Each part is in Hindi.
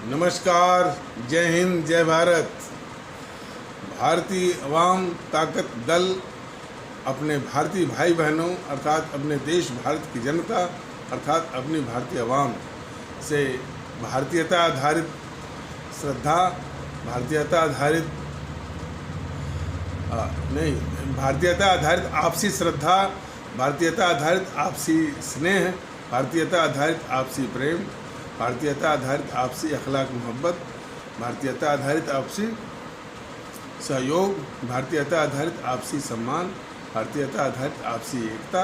नमस्कार, जय हिंद, जय भारत। भारतीय अवाम ताकत दल अपने भारतीय भाई बहनों अर्थात अपने देश भारत की जनता अर्थात अपनी भारतीय अवाम से भारतीयता आधारित श्रद्धा, भारतीयता आधारित भारतीयता आधारित आपसी श्रद्धा, भारतीयता आधारित आपसी स्नेह, भारतीयता आधारित आपसी प्रेम, भारतीयता आधारित आपसी अखलाक मोहब्बत, भारतीयता आधारित आपसी सहयोग, भारतीयता आधारित आपसी सम्मान, भारतीयता आधारित आपसी एकता,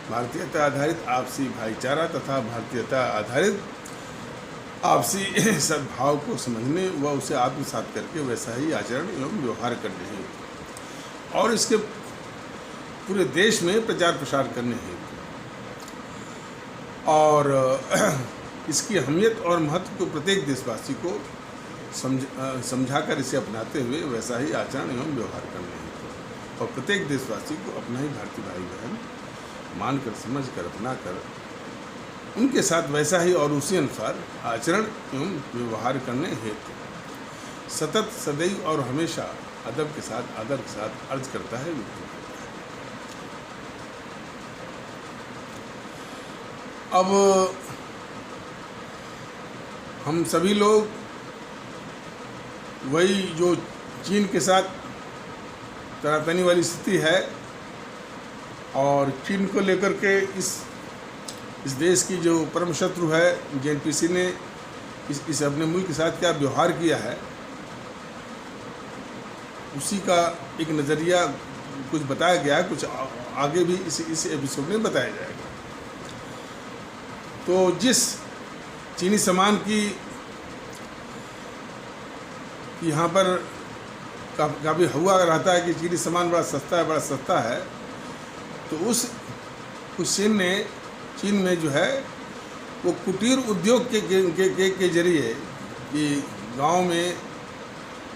भारतीयता आधारित आपसी भाईचारा तथा भारतीयता आधारित आपसी सद्भाव को समझने व उसे आत्मसात करके वैसा ही आचरण एवं व्यवहार करने हेतु और इसके पूरे देश में प्रचार प्रसार करने हेतु और इसकी अहमियत और महत्व को प्रत्येक देशवासी को समझाकर इसे अपनाते हुए वैसा ही आचरण एवं व्यवहार करने हेतु और प्रत्येक देशवासी को अपना ही भारतीय भाई बहन मानकर, समझकर, अपनाकर उनके साथ वैसा ही और उसी अनुसार आचरण एवं व्यवहार करने हेतु सतत, सदैव और हमेशा अदब के साथ, आदर के साथ अर्ज करता है। अब हम सभी लोग वही जो चीन के साथ तनातनी वाली स्थिति है और चीन को लेकर के इस देश की जो परम शत्रु है जेएनपीसी ने इस अपने मुल्क के साथ क्या व्यवहार किया है उसी का एक नज़रिया कुछ बताया गया है, कुछ आगे भी इस एपिसोड में बताया जाएगा। तो जिस चीनी सामान की यहाँ पर काफ़ी हुआ रहता है कि चीनी सामान बड़ा सस्ता है, तो उस चीन में जो है वो कुटीर उद्योग के जरिए कि गांव में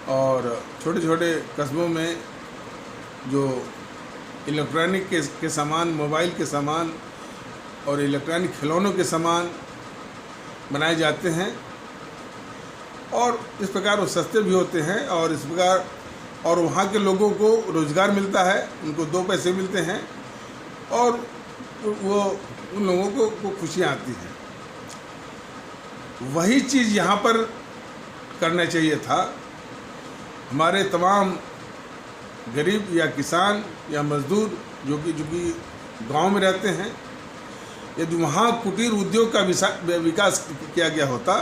और छोटे छोटे कस्बों में जो इलेक्ट्रॉनिक के सामान, मोबाइल के सामान और इलेक्ट्रॉनिक खिलौनों के सामान बनाए जाते हैं और इस प्रकार वो सस्ते भी होते हैं और इस प्रकार और वहाँ के लोगों को रोज़गार मिलता है, उनको 2 पैसे मिलते हैं और वो उन लोगों को खुशियाँ आती हैं। वही चीज़ यहाँ पर करना चाहिए था। हमारे तमाम गरीब या किसान या मज़दूर जो कि गांव में रहते हैं, यदि वहाँ कुटीर उद्योग का विकास किया गया होता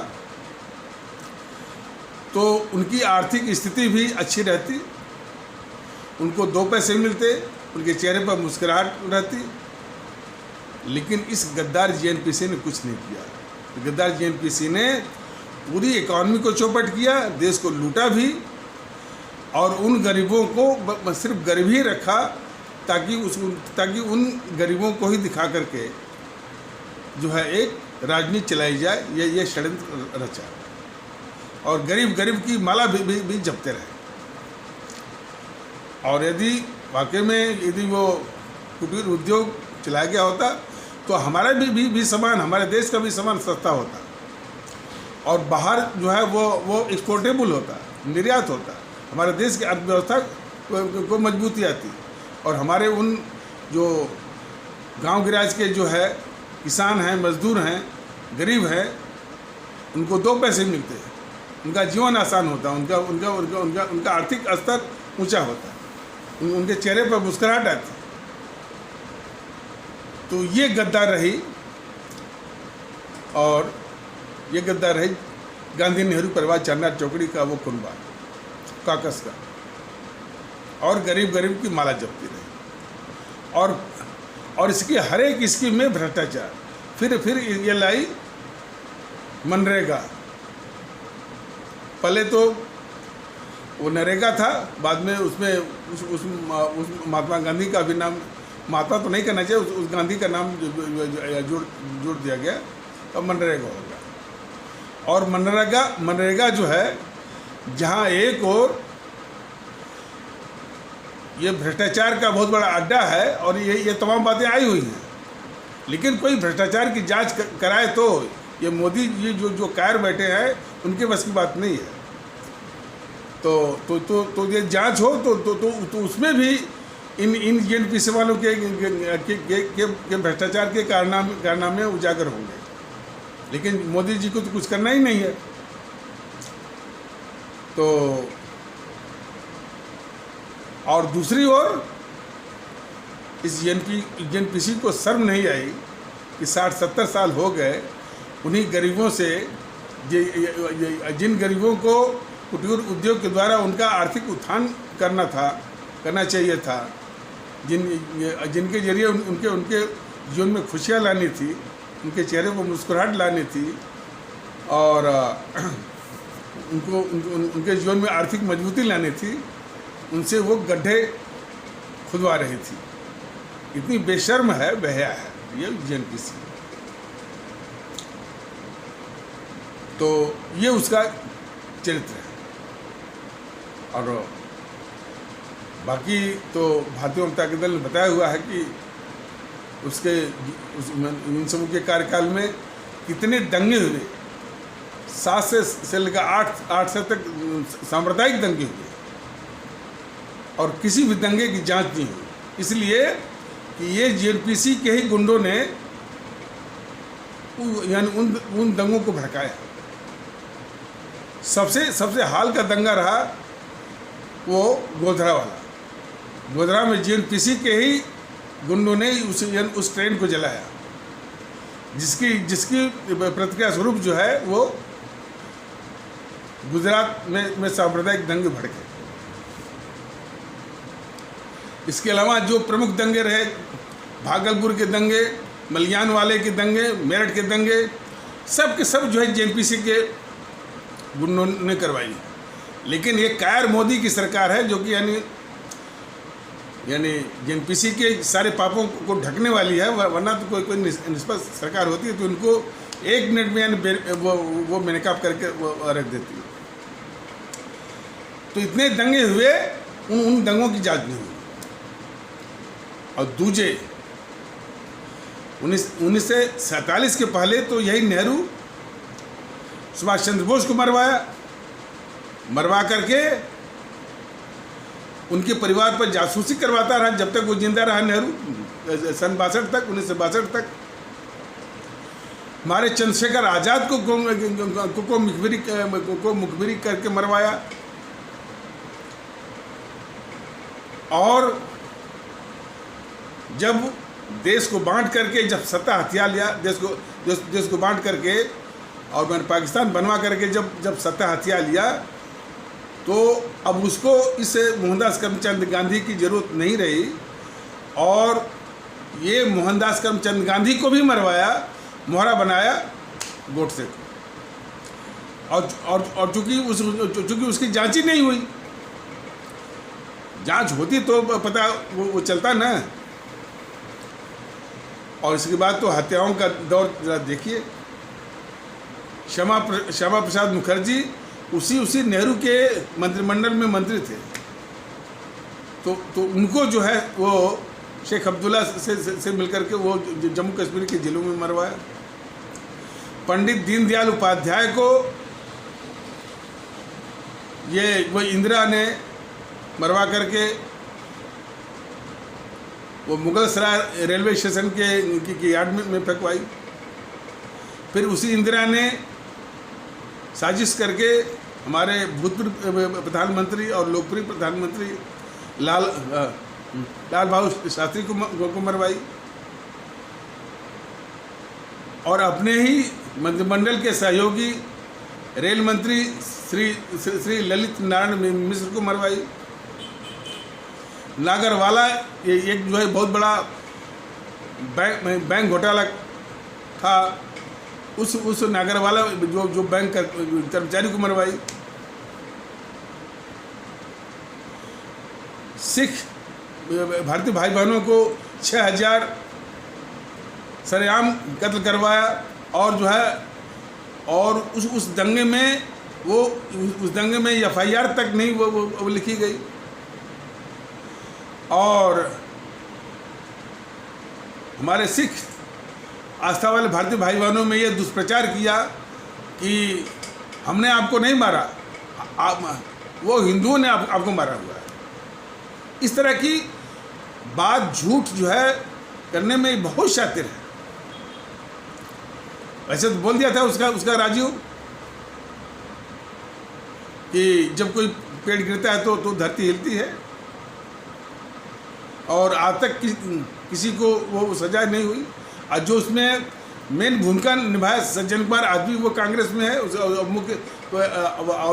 तो उनकी आर्थिक स्थिति भी अच्छी रहती, उनको 2 पैसे मिलते, उनके चेहरे पर मुस्कुराहट रहती। लेकिन इस गद्दार जेएनपीसी ने कुछ नहीं किया। गद्दार जेएनपीसी ने पूरी इकॉनमी को चौपट किया, देश को लूटा भी और उन गरीबों को सिर्फ गरीब ही रखा ताकि उन गरीबों को ही दिखा करके जो है एक राजनीति चलाई जाए। ये षड्यंत्र रचा और गरीब की माला भी जपते रहे। और यदि वाकई में यदि वो कुटीर उद्योग चलाया गया होता तो हमारा भी सामान, हमारे देश का भी सामान सस्ता होता और बाहर जो है वो एक्सपोर्टेबल होता, निर्यात होता, हमारे देश की अर्थव्यवस्था को मजबूती आती और हमारे उन जो गांव गिराज के जो है किसान हैं, मजदूर हैं, गरीब हैं, उनको 2 पैसे मिलते हैं, उनका जीवन आसान होता, उनका आर्थिक स्तर ऊंचा होता, उनके चेहरे पर मुस्कुराहट आती। तो ये गद्दार रही और ये गद्दार रही गांधी नेहरू परिवार चांदना चौकड़ी का वो कुनबा काकस का और गरीब की माला जपती रही और इसकी हर एक स्कीम में भ्रष्टाचार। फिर ये लाई मनरेगा। पहले तो वो नरेगा था, बाद में उसमें उस महात्मा गांधी का भी नाम, महात्मा तो नहीं करना चाहिए, उस गांधी का नाम जोड़ दिया गया और मनरेगा हो गया। और मनरेगा जो है जहाँ एक और ये भ्रष्टाचार का बहुत बड़ा अड्डा है और ये तमाम बातें आई हुई हैं, लेकिन कोई भ्रष्टाचार की जांच कराए तो ये मोदी ये जो कायर बैठे हैं उनके बस की बात नहीं है। तो ये जांच हो तो उसमें भी इन जेएनपीसी वालों के भ्रष्टाचार के कारनामे उजागर होंगे, लेकिन मोदी जी को तो कुछ करना ही नहीं है। तो और दूसरी ओर इस जेएनपीसी को शर्म नहीं आई कि 60-70 साल हो गए उन्हीं गरीबों से, जिन गरीबों को कुटीर उद्योग के द्वारा उनका आर्थिक उत्थान करना चाहिए था, जिनके जरिए उनके जीवन में खुशियाँ लानी थी, उनके चेहरे पर मुस्कुराहट लानी थी और उनके जीवन में आर्थिक मजबूती लानी थी, उनसे वो गड्ढे खुदवा रही थी। इतनी बेशर्म है, बेहया है ये जेएनपीसी। तो ये उसका चरित्र है। और बाकी तो भारतीय जनता पार्टी दल ने बताया हुआ है कि इन सबों के कार्यकाल में कितने दंगे हुए, 7 से लेकर 8 से तक सांप्रदायिक दंगे हुए और किसी भी दंगे की जांच नहीं हुई, इसलिए कि ये जेएनपीसी के ही गुंडों ने यानी उन दंगों को भड़काया। सबसे हाल का दंगा रहा वो गोधरा वाला। गोधरा में जेएनपीसी के ही गुंडों ने उस ट्रेन को जलाया, जिसकी प्रतिक्रिया स्वरूप जो है वो गुजरात में सांप्रदायिक दंगे भड़के। इसके अलावा जो प्रमुख दंगे रहे, भागलपुर के दंगे, मलियान वाले के दंगे, मेरठ के दंगे, सब के सब जो है जेएनपीसी के गुंडों ने करवाई। लेकिन ये कायर मोदी की सरकार है जो कि यानी जेएनपीसी के सारे पापों को ढकने वाली है, वरना तो कोई निष्पक्ष सरकार होती है तो उनको 1 मिनट में यानी वो बेनकाब करके वो रख देती है। तो इतने दंगे हुए, उन दंगों की जांच नहीं हुई। और दूजे 1947 के पहले तो यही नेहरू सुभाष चंद्र बोस को मरवा करके उनके परिवार पर जासूसी करवाता रहा जब तक वो जिंदा रहा। नेहरू सन 62 तक, 1962 तक हमारे चंद्रशेखर आज़ाद को मुखबिरी करके मरवाया। और जब देश को बांट करके, जब सत्ता हथिया लिया, देश को बांट करके और मैंने पाकिस्तान बनवा करके जब सत्ता हथिया लिया, तो अब उसको इस मोहनदास करमचंद गांधी की ज़रूरत नहीं रही और ये मोहनदास करमचंद गांधी को भी मरवाया, मोहरा बनाया गोडसे को। और चूँकि उसकी जांच ही नहीं हुई, जांच होती तो पता वो चलता ना। और इसके बाद तो हत्याओं का दौर जरा देखिए। श्यामा प्रसाद मुखर्जी उसी नेहरू के मंत्रिमंडल में मंत्री थे, तो उनको जो है वो शेख अब्दुल्ला से मिलकर के वो जम्मू कश्मीर के जिलों में मरवाया। पंडित दीनदयाल उपाध्याय को वो इंदिरा ने मरवा करके वो मुगल सराय रेलवे स्टेशन के यार्ड में फेंकवाई। फिर उसी इंदिरा ने साजिश करके हमारे भूतपूर्व प्रधानमंत्री और लोकप्रिय प्रधानमंत्री लाल बहादुर शास्त्री को मरवाई। और अपने ही मंत्रिमंडल के सहयोगी रेल मंत्री श्री ललित नारायण मिश्र को मरवाई। नागरवाला एक जो है बहुत बड़ा बैंक घोटाला था, उस नागरवाला जो बैंक कर्मचारी को मरवाई। सिख भारतीय भाई बहनों को 6000 सरेआम कत्ल करवाया। और जो है और उस दंगे में उस दंगे में FIR तक नहीं वो लिखी गई। और हमारे सिख आस्था वाले भारतीय भाई बहनों में ये दुष्प्रचार किया कि हमने आपको नहीं मारा, वो हिंदुओं ने आपको मारा हुआ है। इस तरह की बात, झूठ जो है करने में बहुत शातिर है। वैसे तो बोल दिया था उसका राजीव कि जब कोई पेड़ गिरता है तो धरती हिलती है, और आज तक किसी को वो सजा नहीं हुई। और जो उसमें मेन भूमिका निभाया सज्जन कुमार, आज भी वो कांग्रेस में है,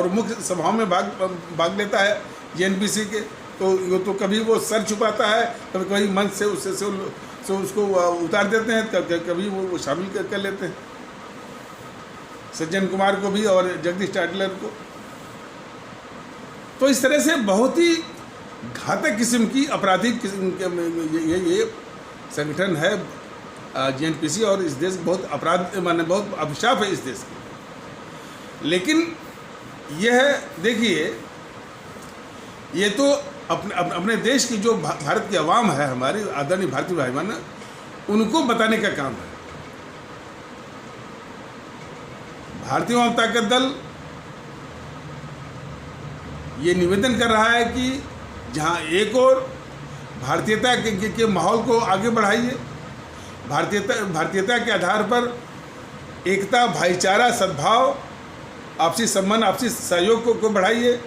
मुख्य सभाओं में भाग लेता है जेएनपीसी के। तो कभी वो सर छुपाता है, कभी मंच से उसको उतार देते हैं, कभी वो शामिल कर लेते हैं, सज्जन कुमार को भी और जगदीश टाटलर को। तो इस तरह से बहुत ही घातक किस्म की आपराधिक किस्म के ये संगठन है जेएनपीसी, और इस देश बहुत अपराध माने बहुत अभिशाप है इस देश की। लेकिन यह देखिए, ये तो अपने देश की जो भारत की आवाम है, हमारी आदरणीय भारतीय भाई बहन, उनको बताने का काम है। भारतीय आवाम ताकत दल ये निवेदन कर रहा है कि जहां एक और भारतीयता के माहौल को आगे बढ़ाइए, भारतीयता के आधार पर एकता, भाईचारा, सद्भाव, आपसी सम्मान, आपसी सहयोग को बढ़ाइए,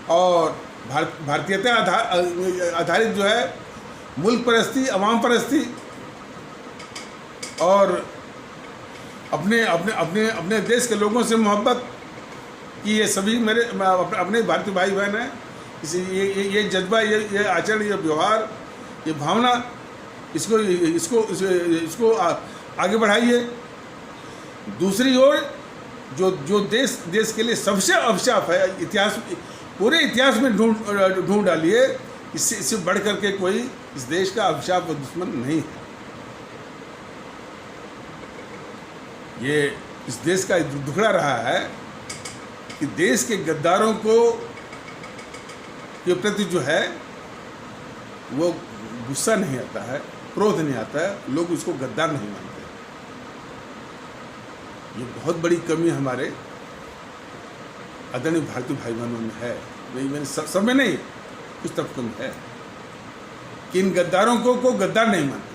और भारतीयता आधारित जो है मुल्क परस्ती, अवाम परस्ती, और अपने देश के लोगों से मोहब्बत कि ये सभी मेरे अपने भारतीय भाई बहन हैं। ये जज्बा, ये आचरण, ये व्यवहार, ये भावना, इसको आगे बढ़ाइए। दूसरी ओर जो देश के लिए सबसे अभिशाप है, पूरे इतिहास में ढूंढ डालिए, इससे बढ़ करके कोई इस देश का अभिशाप व दुश्मन नहीं है। ये इस देश का दुखड़ा रहा है कि देश के गद्दारों के प्रति जो है वो गुस्सा नहीं आता है, क्रोध नहीं आता है, लोग उसको गद्दार नहीं मानते। ये बहुत बड़ी कमी हमारे आदरणीय भारतीय भाई बहनों में है। मैंने सब में नहीं, कुछ तबकों में है कि इन गद्दारों को गद्दार नहीं मानते।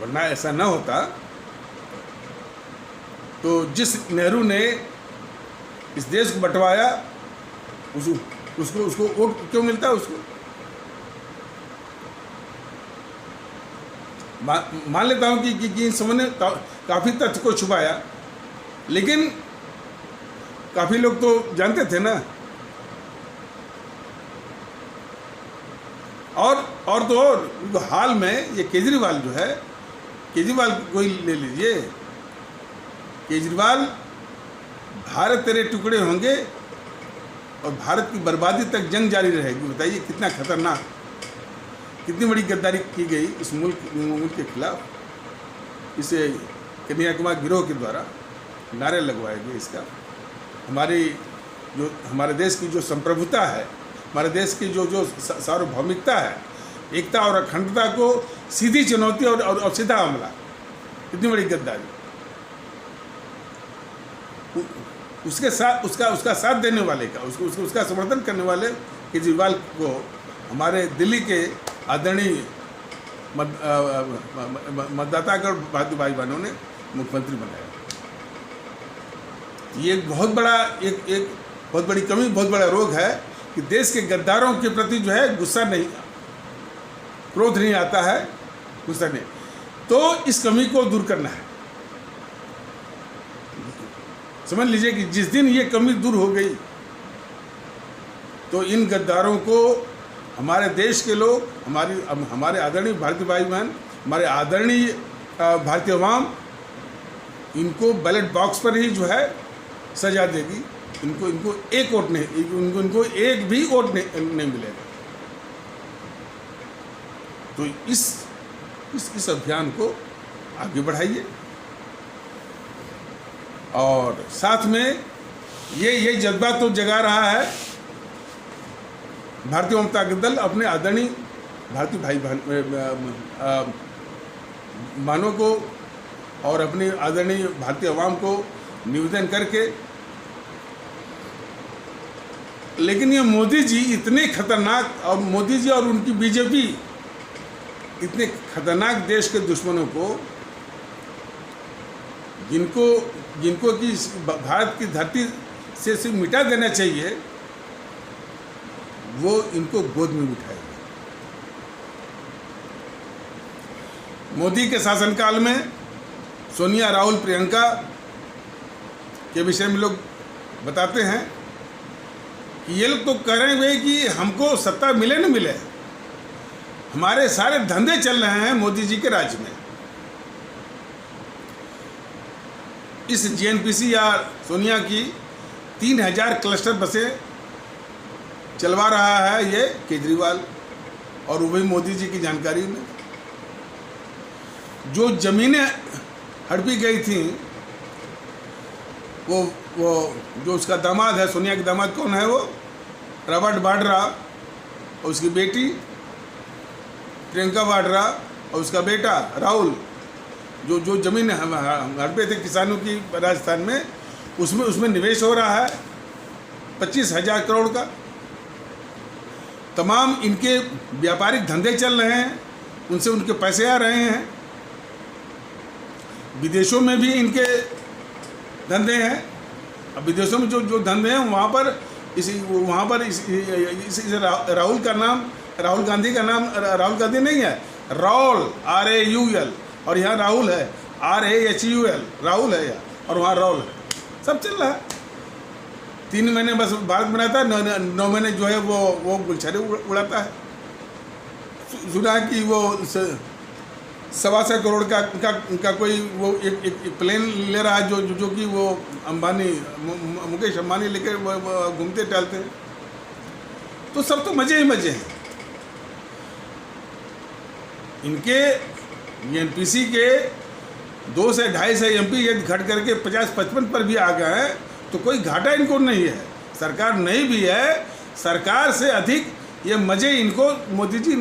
वरना ऐसा ना होता तो जिस नेहरू ने इस देश को बंटवाया, उसको वोट क्यों मिलता है? उसको मान लेता हूं कि इन समूह ने काफ़ी तथ्य को छुपाया, लेकिन काफ़ी लोग तो जानते थे ना। और तो और हाल में ये केजरीवाल जो है, केजरीवाल कोई ले लीजिए, केजरीवाल भारत तेरे टुकड़े होंगे और भारत की बर्बादी तक जंग जारी रहेगी। बताइए कितना खतरनाक, कितनी बड़ी गद्दारी की गई इस मुल्क के खिलाफ। इसे कन्याकुमारी गिरोह के द्वारा नारे लगवाए गए। इसका हमारे देश की जो संप्रभुता है, हमारे देश की जो सार्वभौमिकता है, एकता और अखंडता को सीधी चुनौती और सीधा हमला, कितनी बड़ी गद्दारी। उसके साथ उसका साथ देने वाले का, उसका समर्थन करने वाले केजरीवाल को हमारे दिल्ली के आदरणीय मतदातागण भारतीय भाई बहनों ने मुख्यमंत्री बनाया। ये एक बहुत बड़ी कमी, बहुत बड़ा रोग है कि देश के गद्दारों के प्रति जो है गुस्सा नहीं, क्रोध नहीं आता है, गुस्सा नहीं। तो इस कमी को दूर करना है। समझ लीजिए कि जिस दिन ये कमी दूर हो गई तो इन गद्दारों को हमारे देश के लोग, हमारे आदरणीय भारतीय भाई बहन, हमारे आदरणीय भारतीय अवाम, इनको बैलेट बॉक्स पर ही जो है सजा देगी। इनको एक वोट नहीं, इनको एक भी वोट नहीं मिलेगा। तो इस अभियान को आगे बढ़ाइए, और साथ में ये जज्बा तो जगा रहा है भारतीय जनता दल अपने आदरणीय भारतीय भाई बहनों को और अपने आदरणीय भारतीय अवाम को निवेदन करके, लेकिन ये मोदी जी इतने खतरनाक, और मोदी जी और उनकी बीजेपी इतने खतरनाक देश के दुश्मनों को, जिनको कि भारत की धरती से सिर्फ मिटा देना चाहिए, वो इनको गोद में बिठाएगा। मोदी के शासनकाल में सोनिया, राहुल, प्रियंका के विषय में लोग बताते हैं कि ये लोग तो कह रहे हैं कि हमको सत्ता मिले न मिले, हमारे सारे धंधे चल रहे हैं मोदी जी के राज में। इस जेएनपीसी या सोनिया की 3000 क्लस्टर बसें चलवा रहा है ये केजरीवाल, और वही मोदी जी की जानकारी में। जो ज़मीनें हड़पी गई थी, वो जो उसका दामाद है, सोनिया के दामाद कौन है, वो रॉबर्ट वाड्रा, और उसकी बेटी प्रियंका वाड्रा, और उसका बेटा राहुल, जो ज़मीन हड़पे थे किसानों की राजस्थान में, उसमें निवेश हो रहा है 25,000 करोड़ का। तमाम इनके व्यापारिक धंधे चल रहे हैं, उनसे उनके पैसे आ रहे हैं। विदेशों में भी इनके धंधे हैं। अब विदेशों में जो धंधे हैं वहाँ पर राहुल का नाम, राहुल गांधी का नाम राहुल गांधी नहीं है, राहुल RAUL, और यहाँ राहुल है RAHUL, राहुल है यहाँ, और वहाँ राहुल है। सब चल रहा है। 3 महीने बस भारत बनाता है, 9 महीने जो है वो गुलछरे उड़ाता है। सुना है कि वो 125 करोड़ का कोई वो एक प्लेन ले रहा है, जो कि वो मुकेश अंबानी लेकर घूमते टहलते हैं। तो सब तो मज़े ही मज़े हैं। इनके एनपीसी के 2 से 2.5 MP यदि घट करके 50-55 पर भी आ गए हैं तो कोई घाटा इनको नहीं है। सरकार नहीं भी है, सरकार से अधिक ये मज़े इनको मोदी जी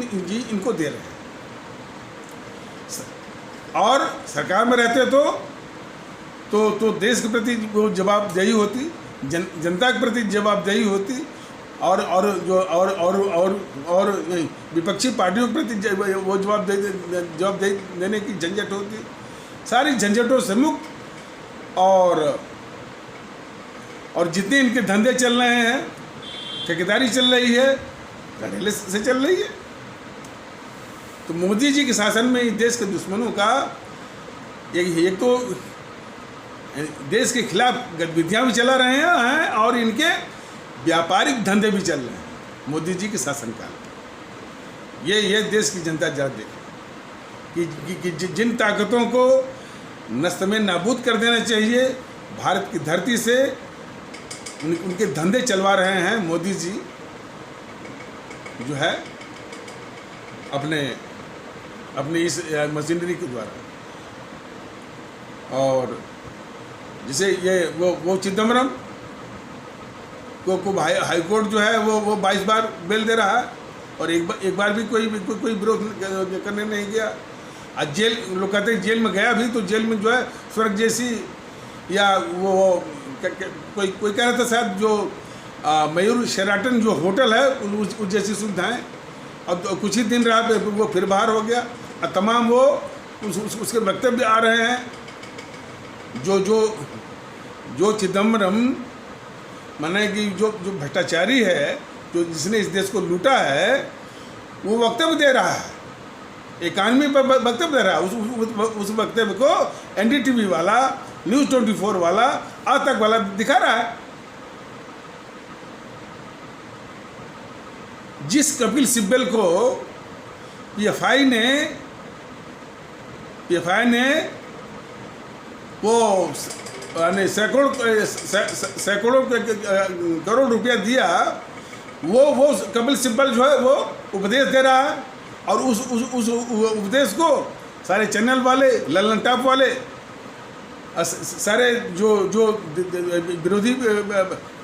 इनको दे रहे हैं। और सरकार में रहते तो देश के प्रति वो जवाबदेही होती, जनता के प्रति जवाबदेही होती, और विपक्षी पार्टियों के प्रति वो जवाबदेही देने की झंझट होती। सारी झंझटों से मुक्त, और जितने इनके धंधे चल रहे हैं, ठेकेदारी चल रही है, पहले से चल रही है। तो मोदी जी के शासन में इस देश के दुश्मनों का एक तो देश के खिलाफ गतिविधियाँ भी चला रहे हैं, और इनके व्यापारिक धंधे भी चल रहे हैं मोदी जी के शासनकाल। ये देश की जनता जान देखे कि जिन ताकतों को नस्त में नाबूद कर देना चाहिए, भारत की धरती से उनके धंधे चलवा रहे हैं मोदी जी, जो है अपने इस मशीनरी के द्वारा। और जैसे ये वो चिदम्बरम को हाई कोर्ट जो है वो 22 बार बेल दे रहा है, और एक बार भी कोई विरोध करने नहीं गया। आज जेल, लोग कहते हैं जेल में गया भी, तो जेल में जो है स्वर्ग जैसी, या वो कोई कह रहा था शायद जो मयूर शेराटन जो होटल है उस जैसी सुविधाएँ। अब कुछ ही दिन रहा वो फिर बाहर हो गया, और तमाम वो उसके वक्तव्य आ रहे हैं। जो चिदम्बरम माने कि जो भ्रष्टाचारी है, जो जिसने इस देश को लूटा है, वो वक्तव्य दे रहा है, इकानमी पर वक्तव्य दे रहा है। उस वक्तव्य को NDTV वाला, News 24 वाला, आज तक वाला दिखा रहा है। जिस कपिल सिब्बल को PFI ने वो सैकड़ों करोड़ रुपया दिया, वो कपिल सिब्बल जो है वो उपदेश दे रहा है, और उस उपदेश को सारे चैनल वाले, लल्लन टॉप वाले, सारे जो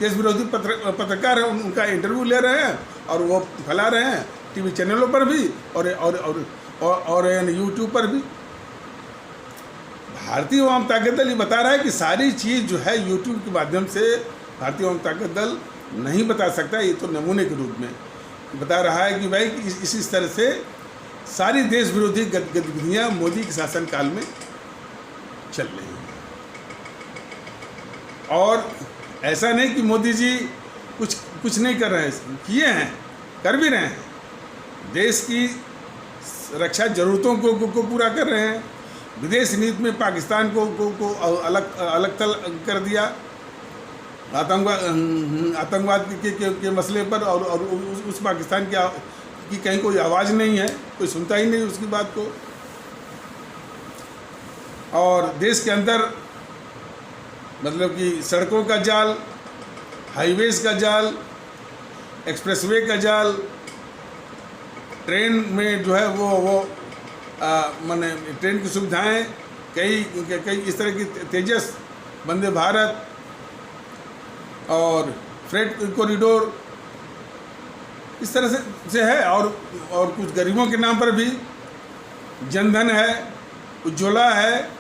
देश विरोधी पत्रकार हैं उनका इंटरव्यू ले रहे हैं, और वो फैला रहे हैं टीवी चैनलों पर भी और यूट्यूब पर भी। भारतीय आवाम ताकत दल ये बता रहा है कि सारी चीज़ जो है यूट्यूब के माध्यम से भारतीय आवाम ताकत दल नहीं बता सकता, ये तो नमूने के रूप में बता रहा है कि भाई इस तरह से सारी देश विरोधी गतिविधियाँ मोदी के शासनकाल में चल रही हैं। और ऐसा नहीं कि मोदी जी कुछ नहीं कर रहे हैं, किए हैं, कर भी रहे हैं। देश की रक्षा जरूरतों को पूरा कर रहे हैं। विदेश नीति में पाकिस्तान को अलग थल कर दिया, आतंकवाद के मसले पर, और उस पाकिस्तान की कहीं कोई आवाज़ नहीं है, कोई सुनता ही नहीं उसकी बात को। और देश के अंदर मतलब कि सड़कों का जाल, हाईवेज़ का जाल, एक्सप्रेसवे का जाल, ट्रेन में जो है वो माने ट्रेन की सुविधाएं, कई इस तरह की तेजस, वंदे भारत और फ्रेट कॉरिडोर इस तरह से है। और कुछ गरीबों के नाम पर भी जनधन है, उज्ज्वला है,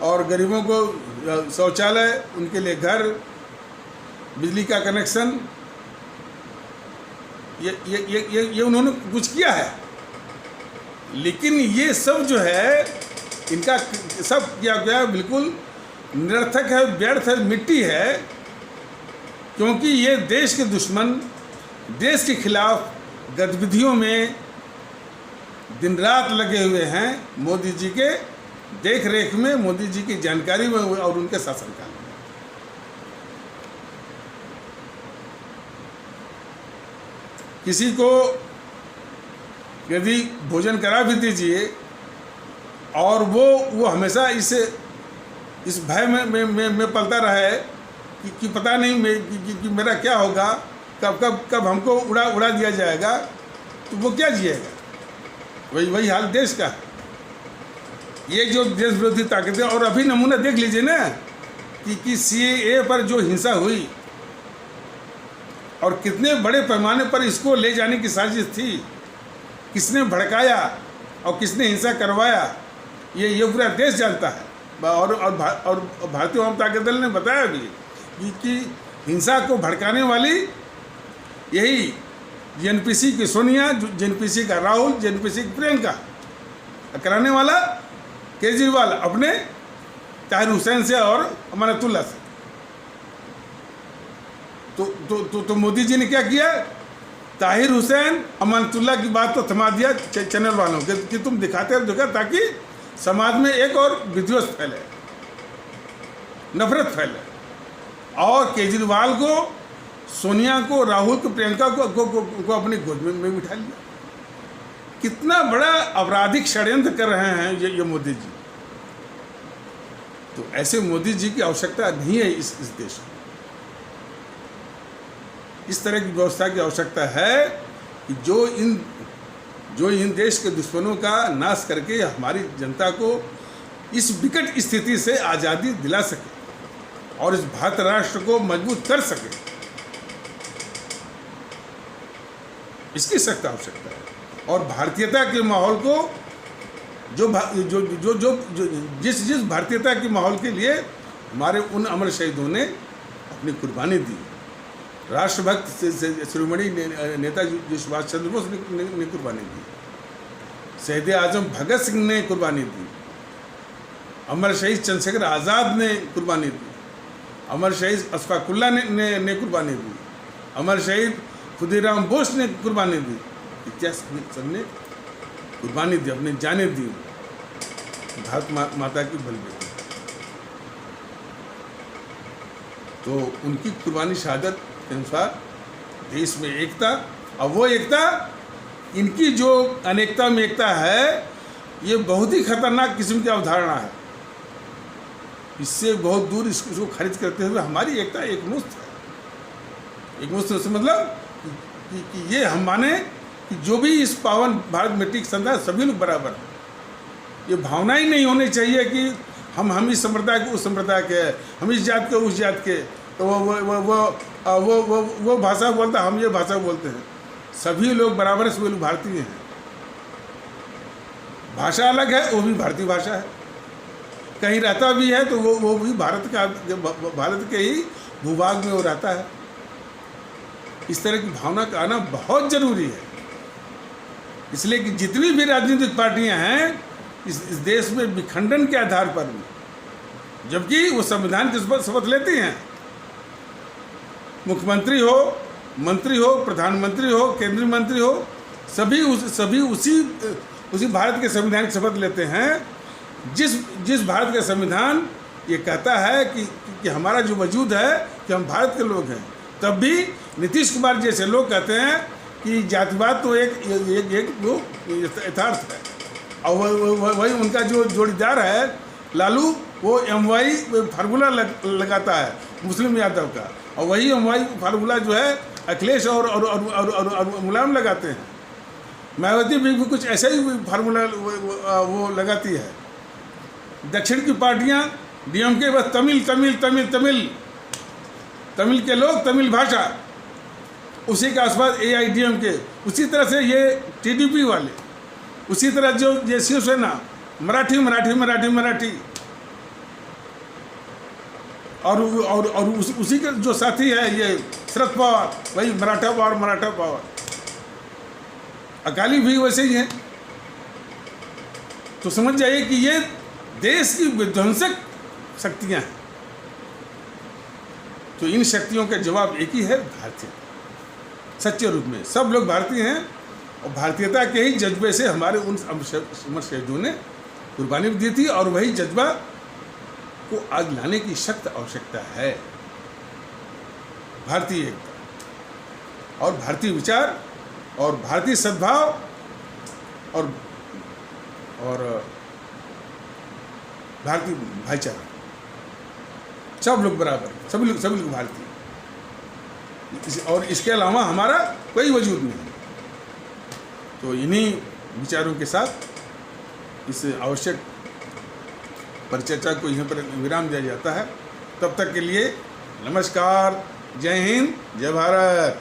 और गरीबों को शौचालय, उनके लिए घर, बिजली का कनेक्शन, ये उन्होंने कुछ किया है। लेकिन ये सब जो है इनका सब क्या बिल्कुल निरर्थक है, व्यर्थ है, मिट्टी है, क्योंकि ये देश के दुश्मन देश के खिलाफ गतिविधियों में दिन रात लगे हुए हैं, मोदी जी के देख रेख में, मोदी जी की जानकारी में और उनके शासनकाल में। किसी को यदि भोजन करा भी दीजिए और वो हमेशा इस भय में पलता रहे कि पता नहीं कि मेरा क्या होगा, कब हमको उड़ा दिया जाएगा, तो वो क्या जिएगा। वही हाल देश का। ये जो देश विरोधी ताकतें, और अभी नमूना देख लीजिए ना कि CAA पर जो हिंसा हुई और कितने बड़े पैमाने पर इसको ले जाने की साजिश थी, किसने भड़काया और किसने हिंसा करवाया, ये पूरा देश जानता है। और भारतीय आवाम ताकत दल ने बताया भी कि हिंसा को भड़काने वाली यही JNPC की सोनिया, JNPC का राहुल, JNPC की प्रियंका, कराने वाला केजरीवाल अपने ताहिर हुसैन से और अमानतुल्लाह से। तो मोदी जी ने क्या किया, ताहिर हुसैन, अमानतुल्लाह की बात तो थमा दिया चैनल वालों के कि तुम दिखाते रहो, ताकि समाज में एक और विद्वेष फैले, नफरत फैले। और केजरीवाल को, सोनिया को, राहुल को, प्रियंका को अपनी गोद में बिठा लिया। कितना बड़ा आपराधिक षड्यंत्र कर रहे हैं ये मोदी जी। तो ऐसे मोदी जी की आवश्यकता नहीं है इस देश में। इस तरह की व्यवस्था की आवश्यकता है कि जो इन देश के दुश्मनों का नाश करके हमारी जनता को इस विकट स्थिति से आज़ादी दिला सके और इस भारत राष्ट्र को मजबूत कर सके, इसकी सख्त आवश्यकता है। और भारतीयता के माहौल को जिस भारतीयता के माहौल के लिए हमारे उन अमर शहीदों ने अपनी कुर्बानी दी, राष्ट्रभक्त शिरोमणि नेताजी सुभाष चंद्र बोस ने कुर्बानी दी, शहीद आजम भगत सिंह ने कुर्बानी दी, अमर शहीद चंद्रशेखर आज़ाद ने कुर्बानी दी, अमर शहीद अशफाक उल्लाह ने कुर्बानी दी, अमर शहीद खुदीराम बोस ने कुर्बानी दी। इतिहास सबने कुर्बानी दी, अपने जाने दी भारत माता की बलबूते। तो उनकी कुर्बानी शहादत के अनुसार देश में एकता, और वो एकता, इनकी जो अनेकता में एकता है, ये बहुत ही खतरनाक किस्म की अवधारणा है। इससे बहुत दूर इसको खारिज करते हुए हमारी एकता एकमुश्त है। एकमुश्त से मतलब कि ये हम माने कि जो भी इस पावन भारत मिट्टी के संतान सभी लोग बराबर हैं। ये भावना ही नहीं होनी चाहिए कि हम इस संप्रदाय के उस संप्रदाय के, हम इस जात के उस जात के, तो वो भाषा बोलता, हम ये भाषा बोलते हैं। सभी लोग बराबर है, सभी लोग भारतीय हैं। भाषा अलग है, वो भी भारतीय भाषा है। कहीं रहता भी है तो वो भी भारत के ही भूभाग में वो रहता है। इस तरह की भावना का आना बहुत जरूरी है, इसलिए कि जितनी भी राजनीतिक पार्टियां हैं इस देश में विखंडन के आधार पर भी, जबकि वो संविधान की शपथ लेती हैं, मुख्यमंत्री हो, मंत्री हो, प्रधानमंत्री हो, केंद्रीय मंत्री हो, सभी उसी भारत के संविधान की शपथ लेते हैं जिस भारत का संविधान ये कहता है कि हमारा जो वजूद है कि हम भारत के लोग हैं। तब भी नीतीश कुमार जैसे लोग कहते हैं कि जातिवाद तो एक यथार्थ है, और वही उनका जो जोड़ीदार है लालू, वो MY फार्मूला लगाता है मुस्लिम यादव का, और वही MY फार्मूला जो है अखिलेश और मुलायम लगाते हैं। मायावती भी कुछ ऐसा ही फार्मूला वो लगाती है। दक्षिण की पार्टियां DMK बस तमिल तमिल तमिल तमिल तमिल के लोग, तमिल भाषा, उसी के आसपास AIDMK, उसी तरह से ये TDP वाले, उसी तरह जो ये शिवसेना, मराठी मराठी मराठी मराठी, और उसी के जो साथी है ये शरद पवार, वही मराठा पावर। अकाली भी वैसे ही है। तो समझ जाइए कि ये देश की विध्वंसक शक्तियां हैं। तो इन शक्तियों का जवाब एक ही है, भारतीय। सच्चे रूप में सब लोग भारतीय हैं, और भारतीयता के ही जज्बे से हमारे उन अमर शहीदों ने कुर्बानी दी थी, और वही जज्बा को आज लाने की सख्त आवश्यकता है। भारतीय एकता और भारतीय विचार और भारतीय सद्भाव और भारतीय भाईचारा, सब लोग बराबर, सभी लोग भारतीय, और इसके अलावा हमारा कोई वजूद नहीं। तो इन्हीं विचारों के साथ इस आवश्यक परिचर्चा को यहीं पर विराम दिया जाता है। तब तक के लिए नमस्कार, जय हिंद, जय भारत।